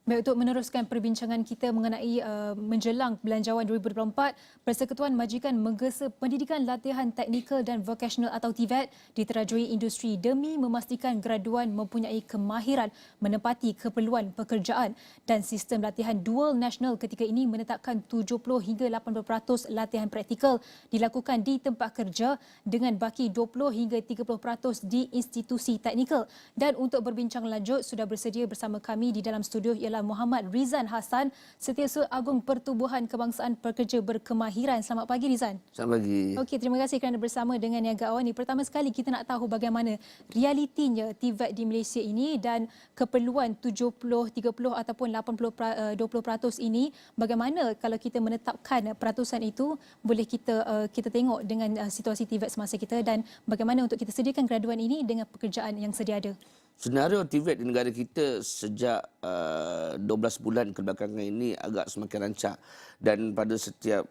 Baik, untuk meneruskan perbincangan kita mengenai menjelang Belanjawan 2024, Persekutuan Majikan menggesa pendidikan latihan teknikal dan vocational atau TVET diterajui industri demi memastikan graduan mempunyai kemahiran menempati keperluan pekerjaan, dan sistem latihan dual nasional ketika ini menetapkan 70 hingga 80% latihan praktikal dilakukan di tempat kerja dengan baki 20 hingga 30% di institusi teknikal. Dan untuk berbincang lanjut sudah bersedia bersama kami di dalam studio ialah Muhammad Rizan Hassan, Setiausaha Agung Pertubuhan Kebangsaan Pekerja Berkemahiran. Selamat pagi Rizan. Selamat pagi. Okey, terima kasih kerana bersama dengan Niaga Awal ni. Pertama sekali kita nak tahu bagaimana realitinya TVET di Malaysia ini dan keperluan 70, 30 ataupun 80, 20% ini. Bagaimana kalau kita menetapkan peratusan itu, boleh kita tengok dengan situasi TVET semasa kita, dan bagaimana untuk kita sediakan graduan ini dengan pekerjaan yang sedia ada. Senario TVET di negara kita sejak 12 bulan kebelakangan ini agak semakin rancak, dan pada setiap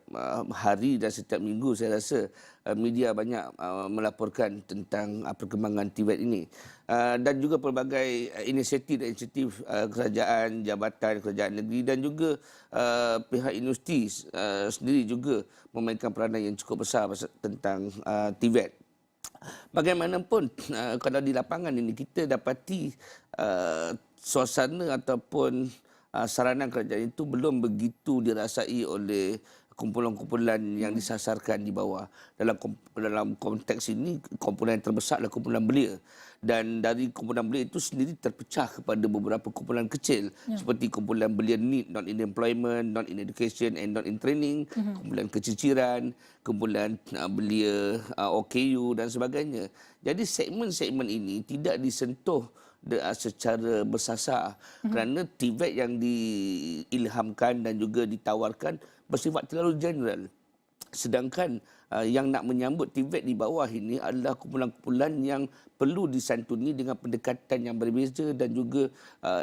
hari dan setiap minggu saya rasa media banyak melaporkan tentang perkembangan TVET ini, dan juga pelbagai inisiatif kerajaan, jabatan kerajaan negeri dan juga pihak industri sendiri juga memainkan peranan yang cukup besar tentang TVET. Bagaimanapun kalau di lapangan ini kita dapati suasana ataupun saranan kerajaan itu belum begitu dirasai oleh kumpulan-kumpulan yang disasarkan di bawah. Dalam konteks ini, kumpulan yang terbesar adalah kumpulan belia, dan dari kumpulan belia itu sendiri terpecah kepada beberapa kumpulan kecil, seperti kumpulan belia NEET, not in employment, not in education and not in training, kumpulan keciciran, kumpulan belia OKU dan sebagainya. Jadi segmen-segmen ini tidak disentuh secara bersasar kerana TVET yang diilhamkan dan juga ditawarkan bersifat terlalu general. Sedangkan yang nak menyambut TVET di bawah ini adalah kumpulan-kumpulan yang perlu disantuni dengan pendekatan yang berbeza dan juga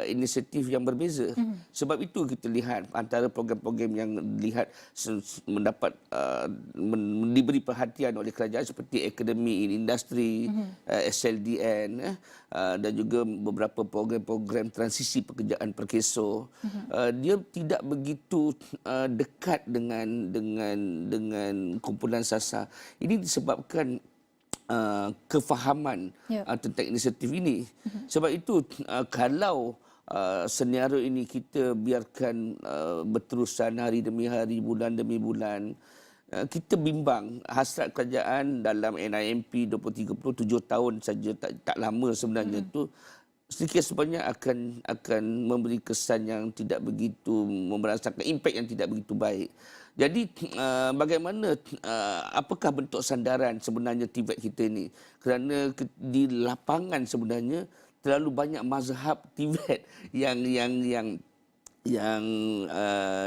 inisiatif yang berbeza. Sebab itu kita lihat antara program-program yang dilihat mendapat diberi perhatian oleh kerajaan seperti Akademi in Industri, SLDN, dan juga beberapa program-program transisi pekerjaan perkeso. Dia tidak begitu dekat dengan kumpulan sasar. Ini disebabkan kefahaman tentang inisiatif ini. Sebab itu kalau senario ini kita biarkan berterusan hari demi hari, bulan demi bulan, kita bimbang hasrat kerajaan dalam NIMP 2030 7 tahun saja, tak lama sebenarnya itu sedikit sebanyak akan memberi kesan yang tidak begitu, merasakan impak yang tidak begitu baik. Jadi bagaimana, apakah bentuk sandaran sebenarnya TVET kita ini? Kerana di lapangan sebenarnya terlalu banyak mazhab TVET yang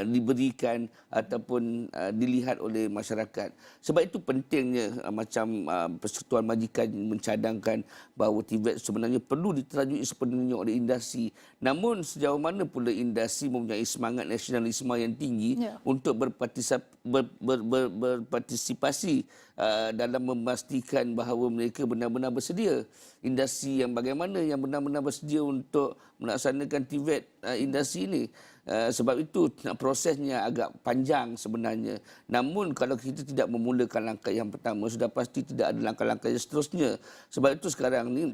diberikan ataupun dilihat oleh masyarakat. Sebab itu pentingnya macam Persekutuan Majikan mencadangkan bahawa TVET sebenarnya perlu diterajui sepenuhnya oleh industri. Namun sejauh mana pula industri mempunyai semangat nasionalisme yang tinggi untuk berpartisipasi dalam memastikan bahawa mereka benar-benar bersedia. Industri yang bagaimana yang benar-benar bersedia untuk melaksanakan TVET industri ini. Sebab itu prosesnya agak panjang sebenarnya. Namun kalau kita tidak memulakan langkah yang pertama, sudah pasti tidak ada langkah-langkah yang seterusnya. Sebab itu sekarang ni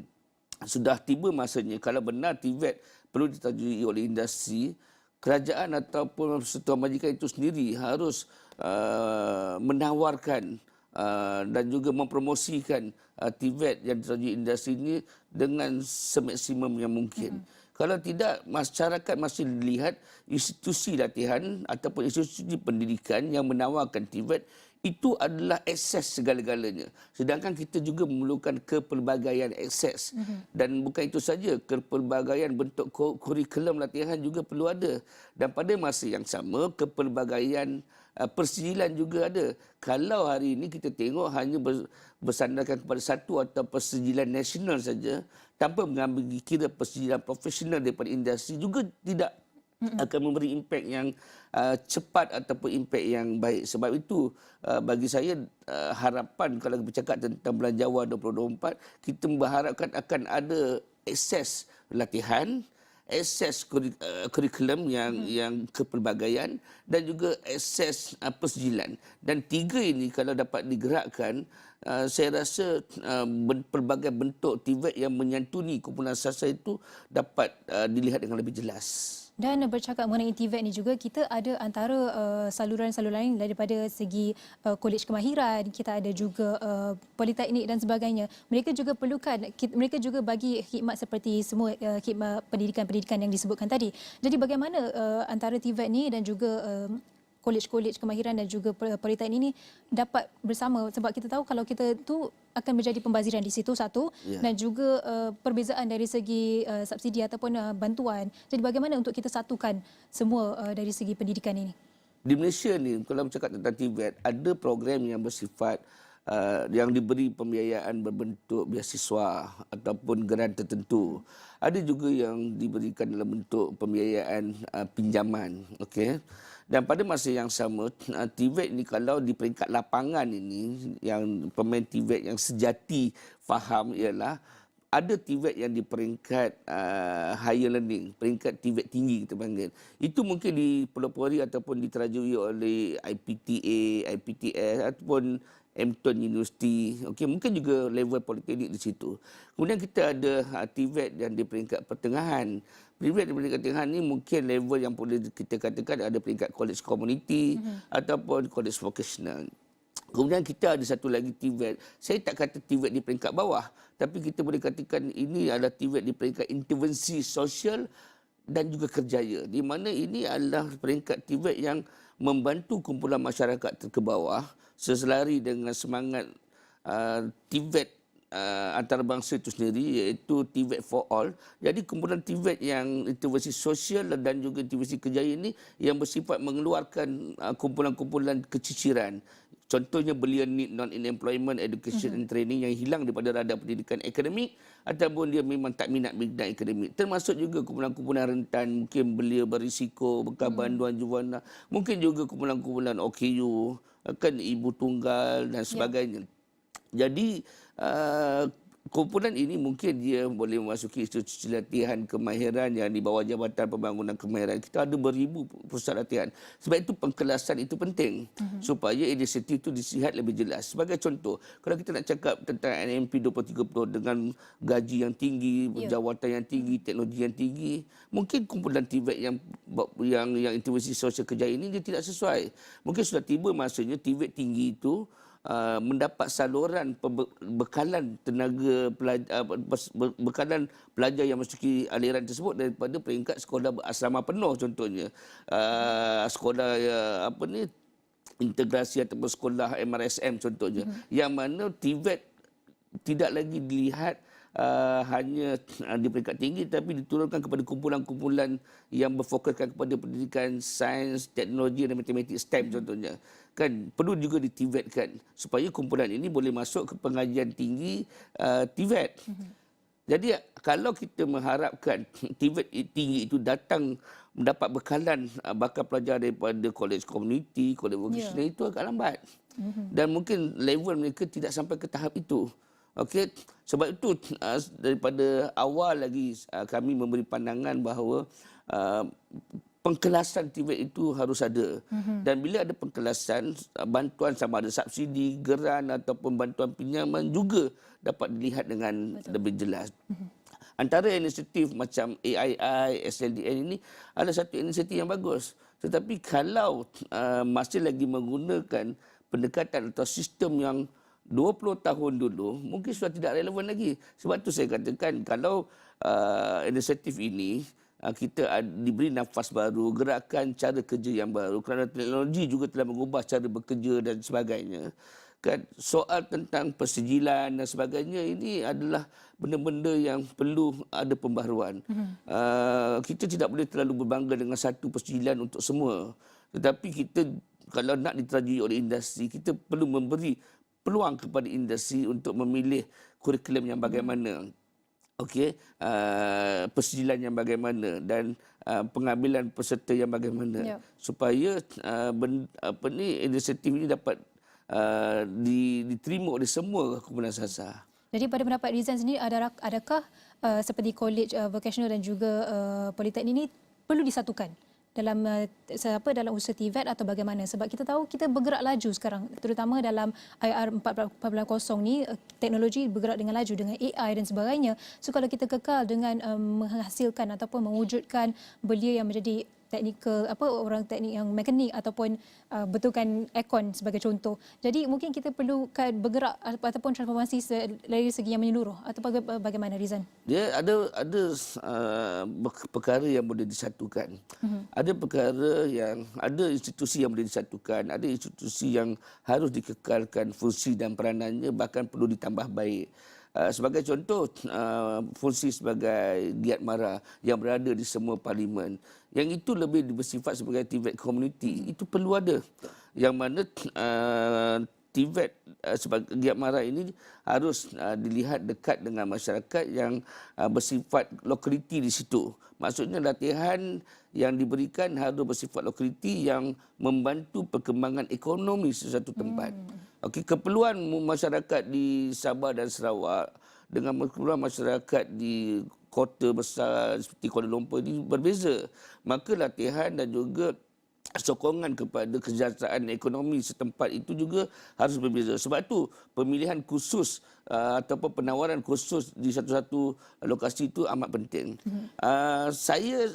sudah tiba masanya, kalau benar TVET perlu ditajui oleh industri, kerajaan ataupun Persekutuan Majikan itu sendiri harus menawarkan dan juga mempromosikan TVET yang ditajui industri ini dengan semaksimum yang mungkin. Kalau tidak, masyarakat masih dilihat institusi latihan ataupun institusi pendidikan yang menawarkan TVET itu adalah akses segala-galanya. Sedangkan kita juga memerlukan kepelbagaian akses. Dan bukan itu saja, kepelbagaian bentuk kurikulum latihan juga perlu ada. Dan pada masa yang sama, kepelbagaian persijilan juga ada. Kalau hari ini kita tengok hanya bersandarkan kepada satu atau persijilan nasional saja, tanpa mengambil kira persijilan profesional daripada industri, juga tidak akan memberi impak yang cepat ataupun impak yang baik. Sebab itu bagi saya harapan kalau bercakap tentang Belanjawan 2024, kita berharapkan akan ada akses latihan, akses kurikulum yang kepelbagaian dan juga akses persijilan. Dan tiga ini kalau dapat digerakkan, saya rasa pelbagai bentuk TVET yang menyantuni kumpulan sastra itu dapat dilihat dengan lebih jelas. Dan bercakap mengenai TVET ni juga, kita ada antara saluran-saluran lain daripada segi kolej kemahiran, kita ada juga politeknik dan sebagainya. Mereka juga perlukan, mereka juga bagi khidmat seperti semua khidmat pendidikan-pendidikan yang disebutkan tadi. Jadi bagaimana antara TVET ni dan juga kolej-kolej kemahiran dan juga politeknik ini dapat bersama, sebab kita tahu kalau kita tu akan menjadi pembaziran di situ satu, dan juga perbezaan dari segi subsidi ataupun bantuan. Jadi bagaimana untuk kita satukan semua dari segi pendidikan ini? Di Malaysia ni, kalau bercakap tentang TVET, ada program yang bersifat yang diberi pembiayaan berbentuk beasiswa ataupun geran tertentu. Ada juga yang diberikan dalam bentuk pembiayaan pinjaman. Okey. Dan pada masa yang sama, TVET ni kalau di peringkat lapangan ini, yang pemain TVET yang sejati faham ialah ada TVET yang di peringkat higher learning, peringkat TVET tinggi kita panggil. Itu mungkin dipelopori ataupun diterajui oleh IPTA, IPTS ataupun Hampton University. Okey, mungkin juga level politeknik di situ. Kemudian kita ada TVET yang di peringkat pertengahan. TVET di peringkat pertengahan ni mungkin level yang boleh kita katakan ada peringkat college community ataupun college vocational. Kemudian kita ada satu lagi TVET. Saya tak kata TVET di peringkat bawah, tapi kita boleh katakan ini adalah TVET di peringkat intervensi sosial dan juga kerjaya. Di mana ini adalah peringkat TVET yang membantu kumpulan masyarakat ke bawah seselari dengan semangat TVET antarabangsa itu sendiri, iaitu TVET for all. Jadi kumpulan TVET yang intervensi sosial dan juga intervensi kerjaya ini yang bersifat mengeluarkan kumpulan-kumpulan keciciran. Contohnya belia need non-employment education and training yang hilang daripada radar pendidikan akademik ataupun dia memang tak minat bidang akademik. Termasuk juga kumpulan-kumpulan rentan, mungkin belia berisiko, bekal bantuan juwana, mungkin juga kumpulan-kumpulan OKU, kan ibu tunggal dan sebagainya. Jadi kumpulan ini mungkin dia boleh memasuki institusi latihan kemahiran yang di bawah Jabatan Pembangunan Kemahiran. Kita ada beribu pusat latihan. Sebab itu pengkelasan itu penting supaya inisiatif itu disihat lebih jelas. Sebagai contoh, kalau kita nak cakap tentang NMP 2030 dengan gaji yang tinggi, jawatan yang tinggi, teknologi yang tinggi, mungkin kumpulan TVET yang intervensi sosial kerja ini dia tidak sesuai. Mungkin sudah tiba masanya TVET tinggi itu mendapat saluran bekalan tenaga pelajar, bekalan pelajar yang masuki aliran tersebut daripada peringkat sekolah berasrama penuh, contohnya sekolah integrasi ataupun sekolah MRSM contohnya, yang mana TVET tidak lagi dilihat hanya di peringkat tinggi, tapi diturunkan kepada kumpulan-kumpulan yang berfokuskan kepada pendidikan sains, teknologi dan matematik STEM contohnya. Kan perlu juga di-TVET-kan supaya kumpulan ini boleh masuk ke pengajian tinggi TVET. Jadi kalau kita mengharapkan TVET tinggi itu datang mendapat bekalan bakal pelajar daripada kolej community, kolej vocational, itu agak lambat. Dan mungkin level mereka tidak sampai ke tahap itu. Okey, sebab itu daripada awal lagi kami memberi pandangan bahawa pengkelasan TVET itu harus ada. Dan bila ada pengkelasan, bantuan sama ada subsidi, geran ataupun bantuan pinjaman juga dapat dilihat dengan lebih jelas. Antara inisiatif macam AII, SLDN ini adalah satu inisiatif yang bagus. Tetapi kalau masih lagi menggunakan pendekatan atau sistem yang 20 tahun dulu, mungkin sudah tidak relevan lagi. Sebab itu saya katakan kalau inisiatif ini kita diberi nafas baru, gerakan cara kerja yang baru, kerana teknologi juga telah mengubah cara bekerja dan sebagainya. Kan soal tentang persijilan dan sebagainya ini adalah benda-benda yang perlu ada pembaharuan. Kita tidak boleh terlalu berbangga dengan satu persijilan untuk semua. Tetapi kita kalau nak diterajui oleh industri, kita perlu memberi peluang kepada industri untuk memilih kurikulum yang bagaimana. Okey, persijilan yang bagaimana dan pengambilan peserta yang bagaimana supaya inisiatif ini dapat diterima oleh semua kumpulan sastra. Jadi pada pendapat Rizan sendiri, adakah seperti college vocational dan juga politeknik ini perlu disatukan dalam dalam usaha TVET atau bagaimana, sebab kita tahu kita bergerak laju sekarang, terutama dalam IR 4.0 ni teknologi bergerak dengan laju dengan AI dan sebagainya. So kalau kita kekal dengan menghasilkan ataupun mewujudkan belia yang menjadi teknikal, orang teknik yang mekanik ataupun betulkan aircon sebagai contoh. Jadi mungkin kita perlukan bergerak ataupun transformasi dari segi yang menyeluruh, atau bagaimana, Rizan? Dia ada perkara yang boleh disatukan. Ada perkara yang ada institusi yang boleh disatukan, ada institusi yang harus dikekalkan fungsi dan peranannya, bahkan perlu ditambah baik. Sebagai contoh, fungsi sebagai giat mara yang berada di semua parlimen, yang itu lebih bersifat sebagai TVET community, itu perlu ada. Yang mana TVET sebagai giat mara ini harus dilihat dekat dengan masyarakat yang bersifat lokaliti di situ. Maksudnya latihan yang diberikan harus bersifat lokaliti yang membantu perkembangan ekonomi sesuatu tempat. Okey, keperluan masyarakat di Sabah dan Sarawak dengan keperluan masyarakat di kota besar seperti Kuala Lumpur ini berbeza. Maka latihan dan juga sokongan kepada kesejahteraan ekonomi setempat itu juga harus berbeza. Sebab itu pemilihan khusus ataupun penawaran khusus di satu-satu lokasi itu amat penting. Saya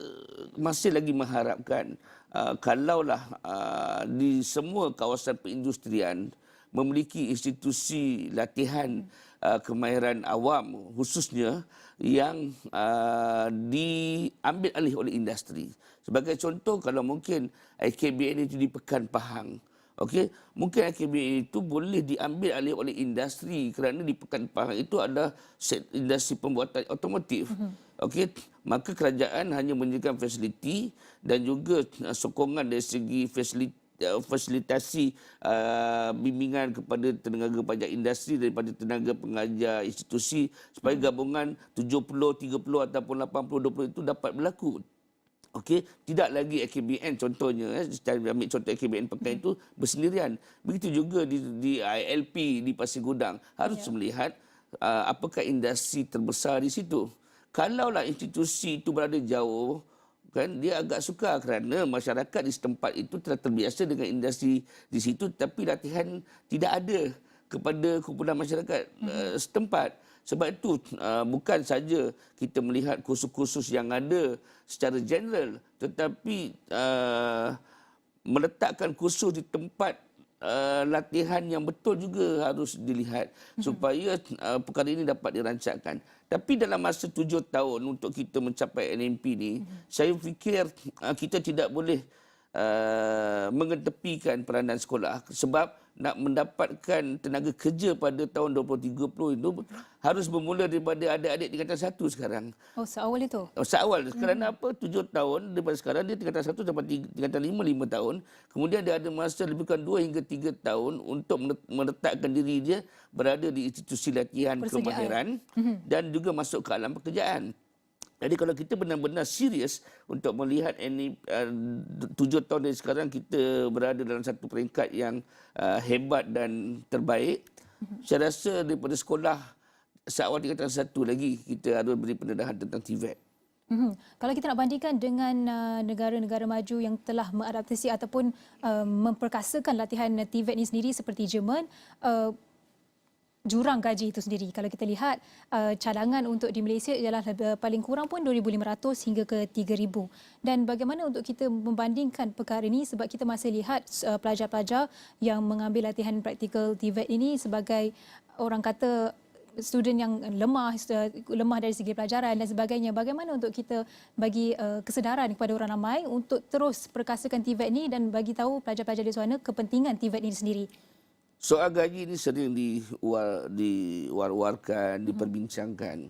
masih lagi mengharapkan kalaulah di semua kawasan perindustrian memiliki institusi latihan kemahiran awam khususnya yang diambil alih oleh industri. Sebagai contoh, kalau mungkin IKBN itu di Pekan Pahang, okey, mungkin IKBN itu boleh diambil alih oleh industri kerana di Pekan Pahang itu ada industri pembuatan otomotif. Okey, maka kerajaan hanya menyediakan fasiliti dan juga sokongan dari segi fasilitasi bimbingan kepada tenaga pajak industri daripada tenaga pengajar institusi supaya gabungan 70-30 ataupun 80-20 itu dapat berlaku. Okey, tidak lagi AKBN contohnya, saya ambil contoh AKBN Pekan itu bersendirian. Begitu juga di ILP di Pasir Gudang harus melihat apakah industri terbesar di situ. Kalaulah institusi itu berada jauh, kan dia agak sukar kerana masyarakat di setempat itu telah terbiasa dengan industri di situ, tapi latihan tidak ada kepada kumpulan masyarakat setempat. Sebab itu bukan saja kita melihat kursus-kursus yang ada secara general, tetapi meletakkan kursus di tempat latihan yang betul juga harus dilihat supaya perkara ini dapat dirancangkan. Tapi dalam masa 7 tahun untuk kita mencapai NMP ni, saya fikir kita tidak boleh mengetepikan peranan sekolah, sebab nak mendapatkan tenaga kerja pada tahun 2030 itu harus bermula daripada adik-adik tingkatan 1 sekarang. Oh, seawal itu? Seawal. Kerana apa? 7 tahun daripada sekarang dia tingkatan 1 sampai tingkatan 5 tahun. Kemudian dia ada masa lebih kurang 2 hingga 3 tahun untuk meletakkan diri dia berada di institusi latihan kemahiran dan juga masuk ke alam pekerjaan. Jadi kalau kita benar-benar serius untuk melihat ini 7 tahun dari sekarang kita berada dalam satu peringkat yang hebat dan terbaik, saya rasa daripada sekolah seawal tingkatan 1 lagi kita harus beri pendedahan tentang TVET. Kalau kita nak bandingkan dengan negara-negara maju yang telah mengadaptasi ataupun memperkasakan latihan TVET ini sendiri seperti Jerman, jurang gaji itu sendiri, kalau kita lihat cadangan untuk di Malaysia ialah paling kurang pun 2,500 hingga ke 3,000. Dan bagaimana untuk kita membandingkan perkara ini, sebab kita masih lihat pelajar-pelajar yang mengambil latihan praktikal TVET ini sebagai orang kata student yang lemah dari segi pelajaran dan sebagainya. Bagaimana untuk kita bagi kesedaran kepada orang ramai untuk terus perkasakan TVET ini dan bagi tahu pelajar-pelajar di sana kepentingan TVET ini sendiri? Soal gaji ini sering diwar-warkan, diperbincangkan.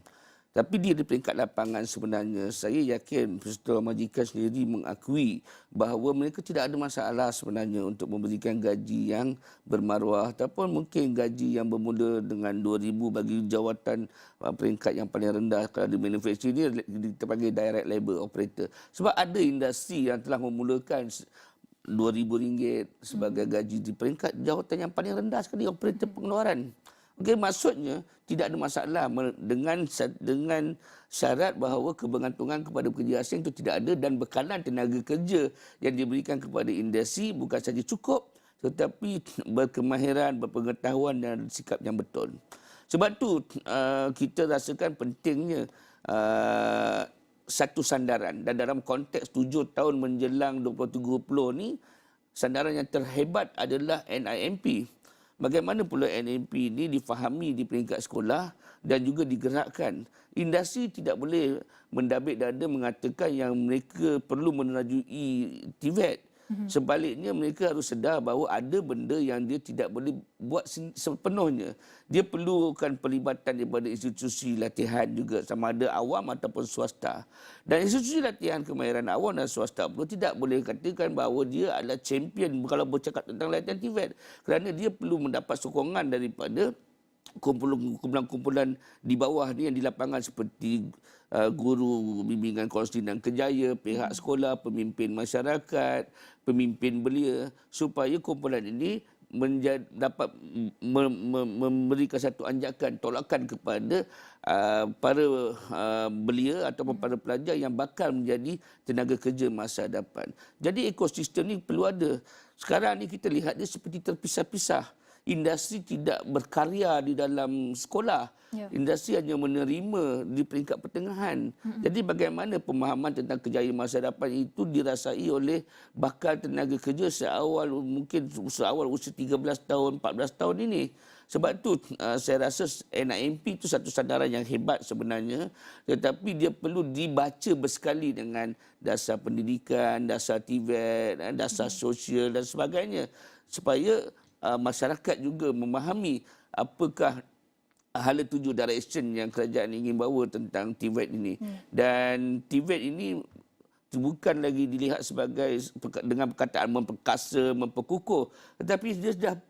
Tapi di peringkat lapangan sebenarnya, saya yakin Persatuan Majikan sendiri mengakui bahawa mereka tidak ada masalah sebenarnya untuk memberikan gaji yang bermaruah ataupun mungkin gaji yang bermula dengan 2,000 bagi jawatan peringkat yang paling rendah. Kalau di manufacturing ini kita panggil direct labor operator. Sebab ada industri yang telah memulakan RM2,000 sebagai gaji di peringkat jawatan yang paling rendah sekali, operator pengeluaran. Okey, maksudnya tidak ada masalah dengan syarat bahawa kebergantungan kepada pekerja asing itu tidak ada dan bekalan tenaga kerja yang diberikan kepada industri bukan saja cukup tetapi berkemahiran, berpengetahuan dan sikap yang betul. Sebab tu kita rasakan pentingnya satu sandaran, dan dalam konteks 7 tahun menjelang 2030 ni sandaran yang terhebat adalah NIMP. Bagaimana pula NIMP ini difahami di peringkat sekolah dan juga digerakkan. Industri tidak boleh mendabik dada mengatakan yang mereka perlu menerajui TVET. Sebaliknya mereka harus sedar bahawa ada benda yang dia tidak boleh buat sepenuhnya. Dia perlukan pelibatan daripada institusi latihan juga, sama ada awam ataupun swasta. Dan institusi latihan kemahiran awam dan swasta pun tidak boleh katakan bahawa dia adalah champion kalau bercakap tentang latihan TVET, kerana dia perlu mendapat sokongan daripada kumpulan-kumpulan di bawah ni yang di lapangan seperti guru bimbingan konseling dan kerjaya, pihak sekolah, pemimpin masyarakat, pemimpin belia, supaya kumpulan ini dapat memberikan satu anjakan, tolakan kepada para belia ataupun para pelajar yang bakal menjadi tenaga kerja masa depan. Jadi ekosistem ni perlu ada. Sekarang ni kita lihat dia seperti terpisah-pisah. Industri tidak berkarya di dalam sekolah. Ya. Industri hanya menerima di peringkat pertengahan. Jadi bagaimana pemahaman tentang kejayaan masa depan itu dirasai oleh bakal tenaga kerja seawal usia 13 tahun, 14 tahun ini. Sebab tu saya rasa NIMP itu satu sandaran yang hebat sebenarnya, tetapi dia perlu dibaca bersekali dengan dasar pendidikan, dasar TVET, dasar sosial dan sebagainya, supaya masyarakat juga memahami apakah hala tuju direction yang kerajaan ingin bawa tentang TVET ini. Dan TVET ini bukan lagi dilihat sebagai dengan perkataan memperkasa, memperkukuh, tetapi dia sudah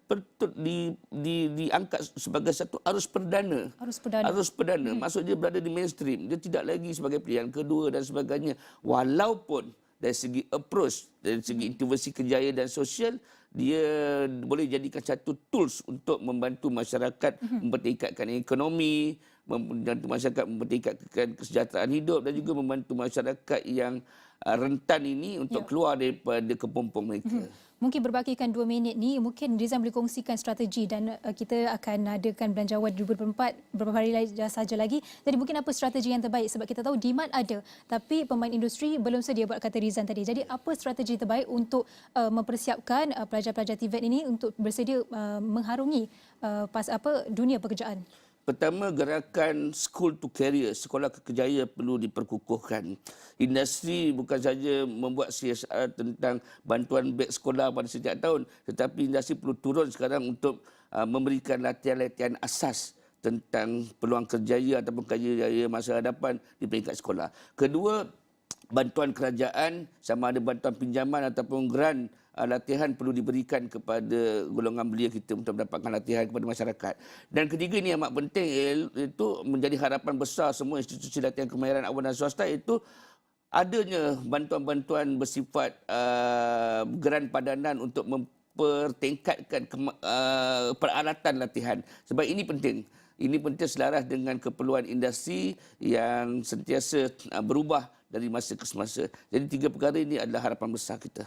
diangkat sebagai satu arus perdana. Arus perdana. Maksud dia berada di mainstream. Dia tidak lagi sebagai pilihan kedua dan sebagainya. Walaupun dari segi approach, dari segi intervensi kejayaan dan sosial, dia boleh jadikan satu tools untuk membantu masyarakat mempertingkatkan ekonomi, membantu masyarakat mempertingkatkan kesejahteraan hidup dan juga membantu masyarakat yang rentan ini untuk keluar daripada kepompong mereka. Mungkin berbakikan 2 minit ni, mungkin Rizan boleh kongsikan strategi, dan kita akan adakan belanjawan 2024 beberapa hari saja lagi. Jadi mungkin apa strategi yang terbaik, sebab kita tahu demand ada tapi pemain industri belum sedia, buat kata Rizan tadi. Jadi apa strategi terbaik untuk mempersiapkan pelajar-pelajar TVET ini untuk bersedia mengharungi dunia pekerjaan? Pertama, gerakan school to career, sekolah ke kerjaya perlu diperkukuhkan. Industri bukan saja membuat CSR tentang bantuan beg sekolah pada setiap tahun, tetapi industri perlu turun sekarang untuk memberikan latihan-latihan asas tentang peluang kerjaya ataupun kerjaya masa hadapan di peringkat sekolah. Kedua, bantuan kerajaan, sama ada bantuan pinjaman ataupun grant latihan perlu diberikan kepada golongan belia kita untuk mendapatkan latihan kepada masyarakat. Dan ketiga ini yang amat penting, itu menjadi harapan besar semua institusi latihan kemahiran awam dan swasta, itu adanya bantuan-bantuan bersifat grant padanan untuk mempertingkatkan peralatan latihan. Sebab ini penting. Ini penting selaras dengan keperluan industri yang sentiasa berubah dari masa ke semasa. Jadi 3 perkara ini adalah harapan besar kita.